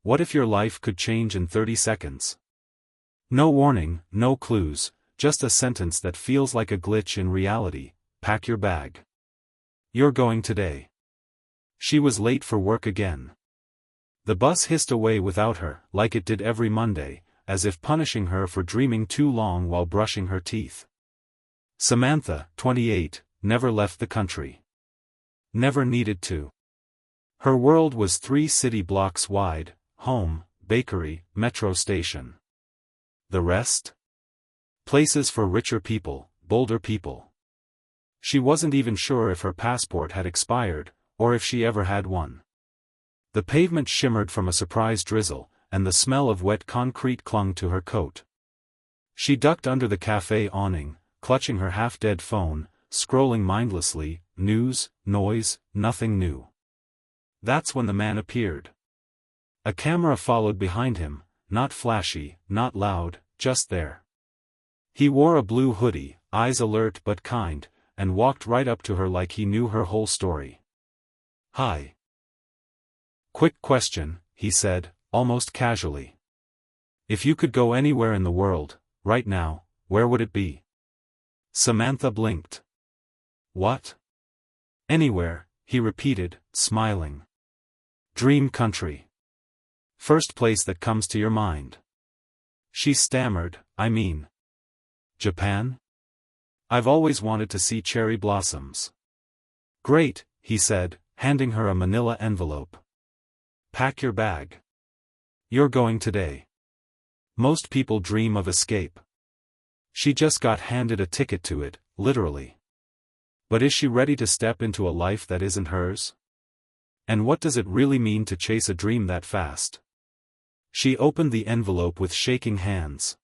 What if your life could change in 30 seconds? No warning, no clues, just a sentence that feels like a glitch in reality: pack your bag. You're going today. She was late for work again. The bus hissed away without her, like it did every Monday, as if punishing her for dreaming too long while brushing her teeth. Samantha, 28, never left the country. Never needed to. Her world was 3 city blocks wide: home, bakery, metro station. The rest? Places for richer people, bolder people. She wasn't even sure if her passport had expired, or if she ever had one. The pavement shimmered from a surprise drizzle, and the smell of wet concrete clung to her coat. She ducked under the cafe awning, clutching her half-dead phone, scrolling mindlessly: news, noise, nothing new. That's when the man appeared. A camera followed behind him, not flashy, not loud, just there. He wore a blue hoodie, eyes alert but kind, and walked right up to her like he knew her whole story. "Hi. Quick question," he said, almost casually. "If you could go anywhere in the world, right now, where would it be?" Samantha blinked. "What?" "Anywhere," he repeated, smiling. "Dream country. First place that comes to your mind." She stammered, "I mean, Japan? I've always wanted to see cherry blossoms." "Great," he said, handing her a manila envelope. "Pack your bag. You're going today." Most people dream of escape. She just got handed a ticket to it, literally. But is she ready to step into a life that isn't hers? And what does it really mean to chase a dream that fast? She opened the envelope with shaking hands.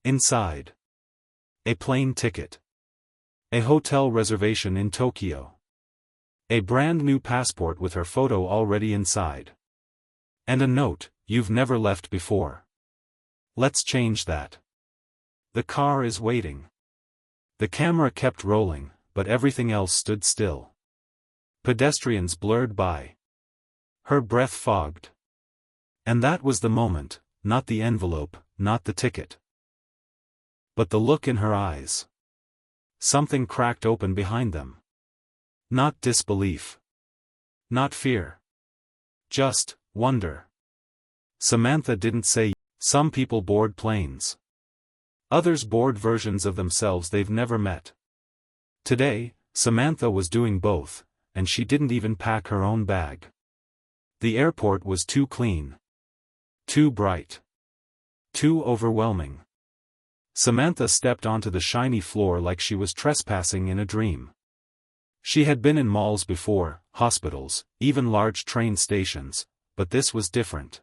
Inside. A plane ticket. A hotel reservation in Tokyo. A brand new passport with her photo already inside. And a note: "You've never left before. Let's change that. The car is waiting." The camera kept rolling, but everything else stood still. Pedestrians blurred by. Her breath fogged. And that was the moment, not the envelope, not the ticket. But the look in her eyes. Something cracked open behind them. Not disbelief. Not fear. Just wonder. Samantha didn't say, "Some people board planes. Others board versions of themselves they've never met." Today, Samantha was doing both, and she didn't even pack her own bag. The airport was too clean. Too bright. Too overwhelming. Samantha stepped onto the shiny floor like she was trespassing in a dream. She had been in malls before, hospitals, even large train stations, but this was different.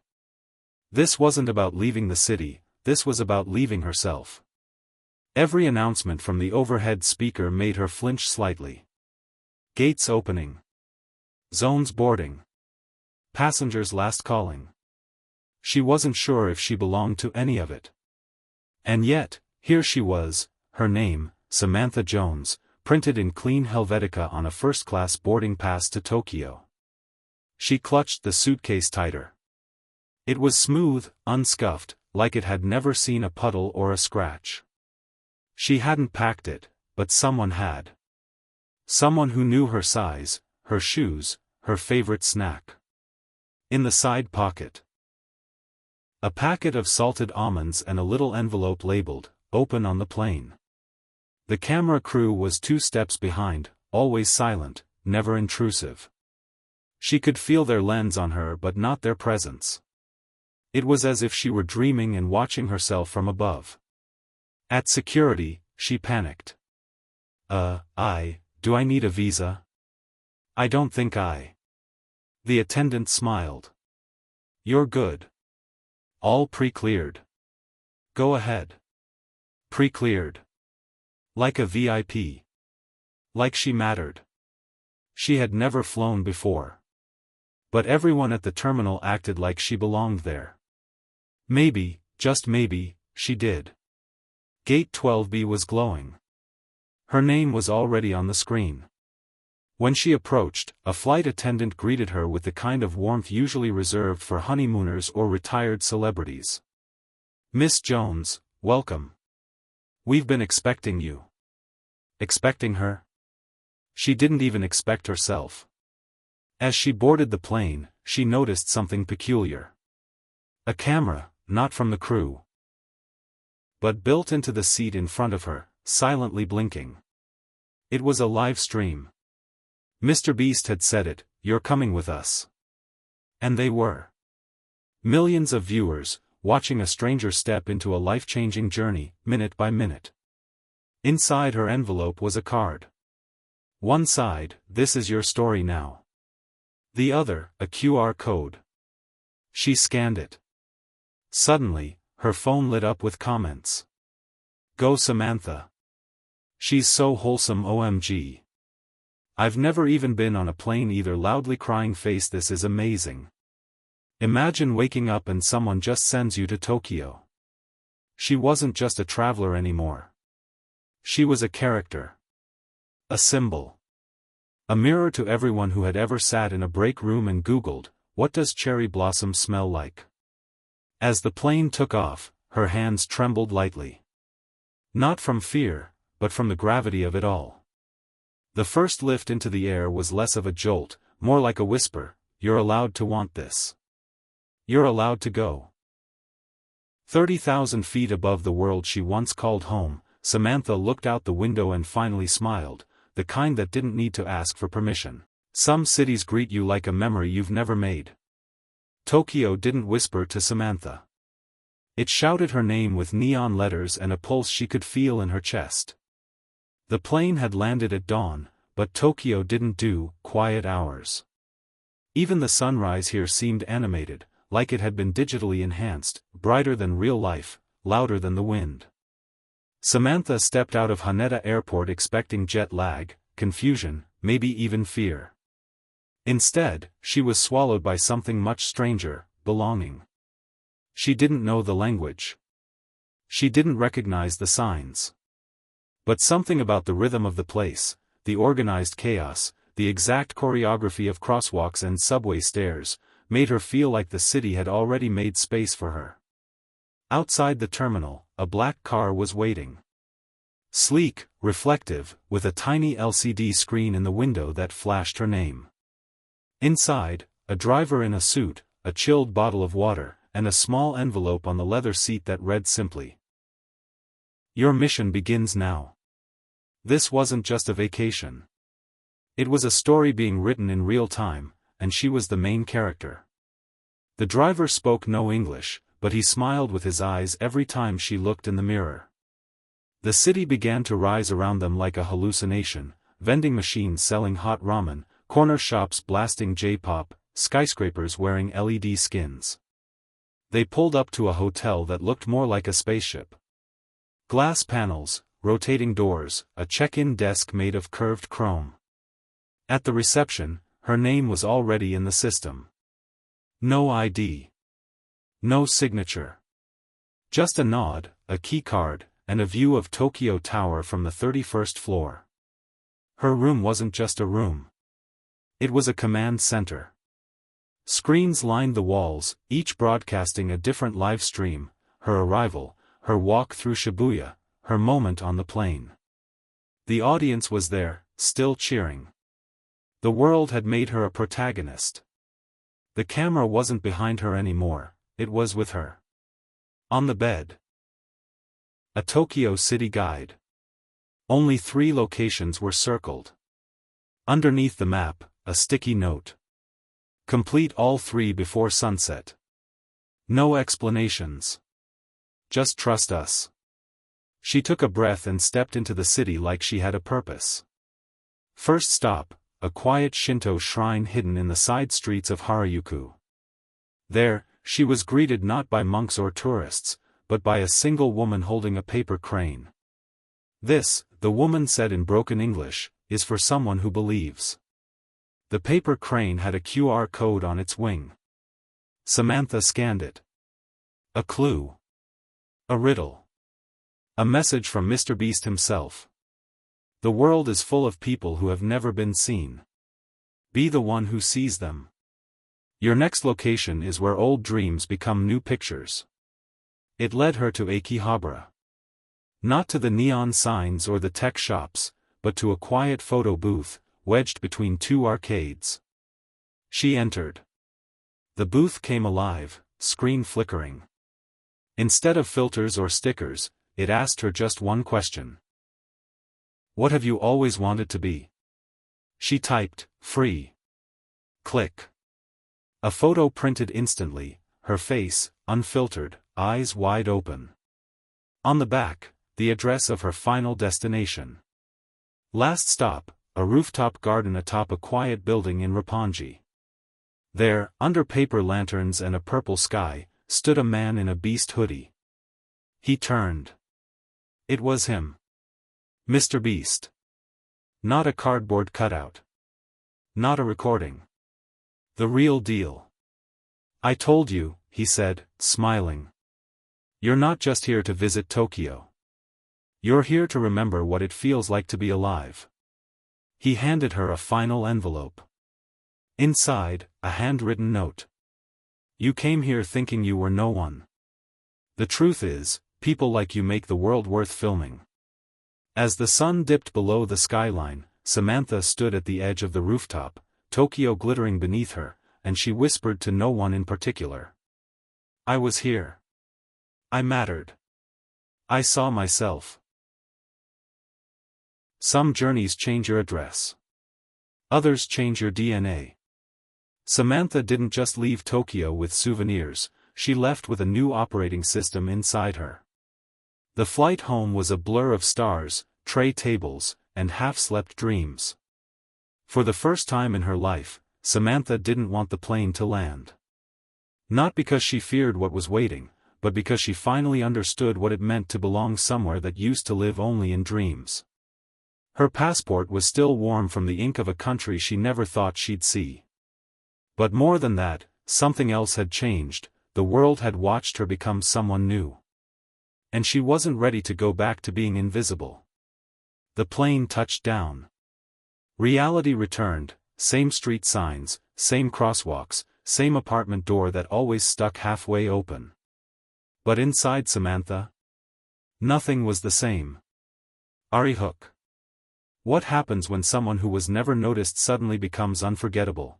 This wasn't about leaving the city, this was about leaving herself. Every announcement from the overhead speaker made her flinch slightly. Gates opening. Zones boarding. Passengers last calling. She wasn't sure if she belonged to any of it. And yet, here she was, her name, Samantha Jones, printed in clean Helvetica on a first-class boarding pass to Tokyo. She clutched the suitcase tighter. It was smooth, unscuffed, like it had never seen a puddle or a scratch. She hadn't packed it, but someone had. Someone who knew her size, her shoes, her favorite snack. In the side pocket. A packet of salted almonds and a little envelope labeled, "Open on the plane." The camera crew was 2 steps behind, always silent, never intrusive. She could feel their lens on her but not their presence. It was as if she were dreaming and watching herself from above. At security, she panicked. Do I need a visa? I don't think I." The attendant smiled. "You're good. All pre-cleared. Go ahead." Pre-cleared. Like a VIP. Like she mattered. She had never flown before. But everyone at the terminal acted like she belonged there. Maybe, just maybe, she did. Gate 12B was glowing. Her name was already on the screen. When she approached, a flight attendant greeted her with the kind of warmth usually reserved for honeymooners or retired celebrities. "Miss Jones, welcome. We've been expecting you." Expecting her? She didn't even expect herself. As she boarded the plane, she noticed something peculiar. A camera, not from the crew, but built into the seat in front of her, silently blinking. It was a live stream. MrBeast had said it, "You're coming with us." And they were. Millions of viewers, watching a stranger step into a life-changing journey, minute by minute. Inside her envelope was a card. One side, "This is your story now." The other, a QR code. She scanned it. Suddenly, her phone lit up with comments. "Go Samantha. She's so wholesome, OMG. I've never even been on a plane either." Loudly crying face, "This is amazing. Imagine waking up and someone just sends you to Tokyo." She wasn't just a traveler anymore. She was a character. A symbol. A mirror to everyone who had ever sat in a break room and Googled, "What does cherry blossom smell like?" As the plane took off, her hands trembled lightly. Not from fear, but from the gravity of it all. The first lift into the air was less of a jolt, more like a whisper, "You're allowed to want this. You're allowed to go." 30,000 feet above the world she once called home, Samantha looked out the window and finally smiled, the kind that didn't need to ask for permission. Some cities greet you like a memory you've never made. Tokyo didn't whisper to Samantha. It shouted her name with neon letters and a pulse she could feel in her chest. The plane had landed at dawn, but Tokyo didn't do quiet hours. Even the sunrise here seemed animated, like it had been digitally enhanced, brighter than real life, louder than the wind. Samantha stepped out of Haneda Airport expecting jet lag, confusion, maybe even fear. Instead, she was swallowed by something much stranger, belonging. She didn't know the language. She didn't recognize the signs. But something about the rhythm of the place, the organized chaos, the exact choreography of crosswalks and subway stairs, made her feel like the city had already made space for her. Outside the terminal, a black car was waiting. Sleek, reflective, with a tiny LCD screen in the window that flashed her name. Inside, a driver in a suit, a chilled bottle of water, and a small envelope on the leather seat that read simply, "Your mission begins now." This wasn't just a vacation. It was a story being written in real time, and she was the main character. The driver spoke no English, but he smiled with his eyes every time she looked in the mirror. The city began to rise around them like a hallucination, vending machines selling hot ramen, corner shops blasting J-pop, skyscrapers wearing LED skins. They pulled up to a hotel that looked more like a spaceship. Glass panels, rotating doors, a check-in desk made of curved chrome. At the reception, her name was already in the system. No ID. No signature. Just a nod, a keycard, and a view of Tokyo Tower from the 31st floor. Her room wasn't just a room. It was a command center. Screens lined the walls, each broadcasting a different live stream, her arrival, her walk through Shibuya, her moment on the plane. The audience was there, still cheering. The world had made her a protagonist. The camera wasn't behind her anymore, it was with her. On the bed. A Tokyo City guide. Only 3 locations were circled. Underneath the map, a sticky note. Complete all 3 before sunset. No explanations. Just trust us. She took a breath and stepped into the city like she had a purpose. First stop, a quiet Shinto shrine hidden in the side streets of Harajuku. There, she was greeted not by monks or tourists, but by a single woman holding a paper crane. "This," the woman said in broken English, "is for someone who believes." The paper crane had a QR code on its wing. Samantha scanned it. A clue. A riddle. A message from MrBeast himself. The world is full of people who have never been seen. Be the one who sees them. Your next location is where old dreams become new pictures. It led her to Akihabara. Not to the neon signs or the tech shops, but to a quiet photo booth, wedged between two arcades. She entered. The booth came alive, screen flickering. Instead of filters or stickers, it asked her just one question. What have you always wanted to be? She typed, free. Click. A photo printed instantly, her face, unfiltered, eyes wide open. On the back, the address of her final destination. Last stop, a rooftop garden atop a quiet building in Roppongi. There, under paper lanterns and a purple sky, stood a man in a Beast hoodie. He turned. It was him. MrBeast. Not a cardboard cutout. Not a recording. The real deal. I told you, he said, smiling. You're not just here to visit Tokyo. You're here to remember what it feels like to be alive. He handed her a final envelope. Inside, a handwritten note. You came here thinking you were no one. The truth is, people like you make the world worth filming. As the sun dipped below the skyline, Samantha stood at the edge of the rooftop, Tokyo glittering beneath her, and she whispered to no one in particular. I was here. I mattered. I saw myself. Some journeys change your address. Others change your DNA. Samantha didn't just leave Tokyo with souvenirs, she left with a new operating system inside her. The flight home was a blur of stars, tray tables, and half-slept dreams. For the first time in her life, Samantha didn't want the plane to land. Not because she feared what was waiting, but because she finally understood what it meant to belong somewhere that used to live only in dreams. Her passport was still warm from the ink of a country she never thought she'd see. But more than that, something else had changed, the world had watched her become someone new. And she wasn't ready to go back to being invisible. The plane touched down. Reality returned, same street signs, same crosswalks, same apartment door that always stuck halfway open. But inside Samantha, nothing was the same. Ari Hook. What happens when someone who was never noticed suddenly becomes unforgettable?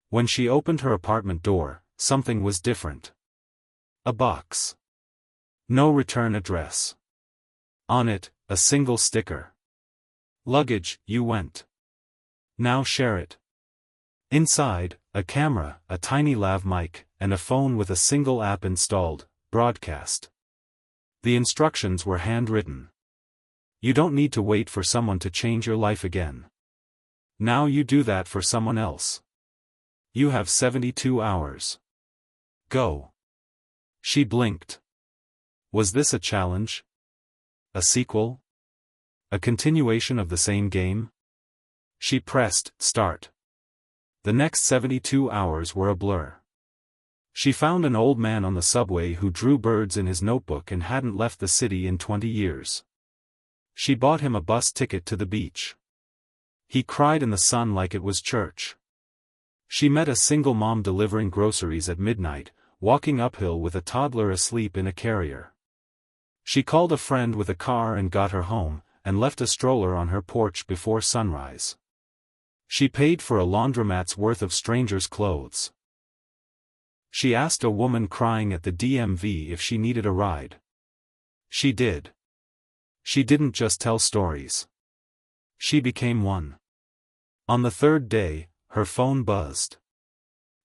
When she opened her apartment door, something was different. A box. No return address. On it, a single sticker. Luggage, you went. Now share it. Inside, a camera, a tiny lav mic, and a phone with a single app installed, broadcast. The instructions were handwritten. You don't need to wait for someone to change your life again. Now you do that for someone else. You have 72 hours. Go. She blinked. Was this a challenge? A sequel? A continuation of the same game? She pressed start. The next 72 hours were a blur. She found an old man on the subway who drew birds in his notebook and hadn't left the city in 20 years. She bought him a bus ticket to the beach. He cried in the sun like it was church. She met a single mom delivering groceries at midnight, walking uphill with a toddler asleep in a carrier. She called a friend with a car and got her home, and left a stroller on her porch before sunrise. She paid for a laundromat's worth of strangers' clothes. She asked a woman crying at the DMV if she needed a ride. She did. She didn't just tell stories. She became one. On the third day, her phone buzzed.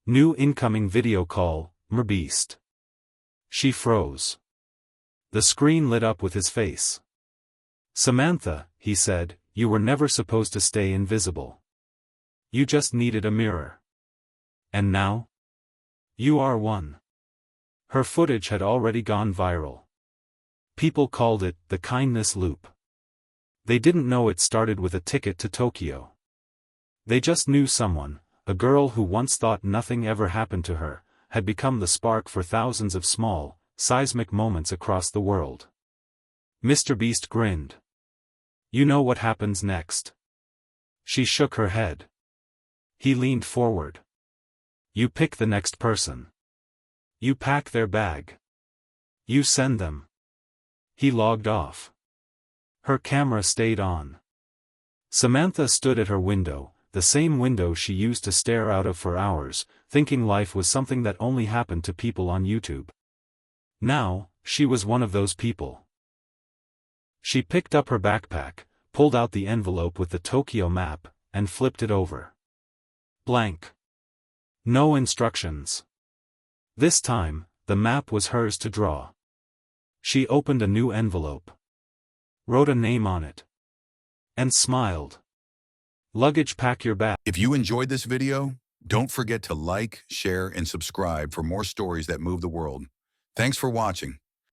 New incoming video call, MrBeast. She froze. The screen lit up with his face. Samantha, he said, you were never supposed to stay invisible. You just needed a mirror. And now? You are one. Her footage had already gone viral. People called it the kindness loop. They didn't know it started with a ticket to Tokyo. They just knew someone, a girl who once thought nothing ever happened to her, had become the spark for thousands of small, seismic moments across the world. MrBeast grinned. You know what happens next? She shook her head. He leaned forward. You pick the next person. You pack their bag. You send them. He logged off. Her camera stayed on. Samantha stood at her window, the same window she used to stare out of for hours, thinking life was something that only happened to people on YouTube. Now, she was one of those people. She picked up her backpack, pulled out the envelope with the Tokyo map, and flipped it over. Blank. No instructions. This time, the map was hers to draw. She opened a new envelope. Wrote a name on it. And smiled. Luggage, pack your bag. If you enjoyed this video, don't forget to like, share, and subscribe for more stories that move the world. Thanks for watching.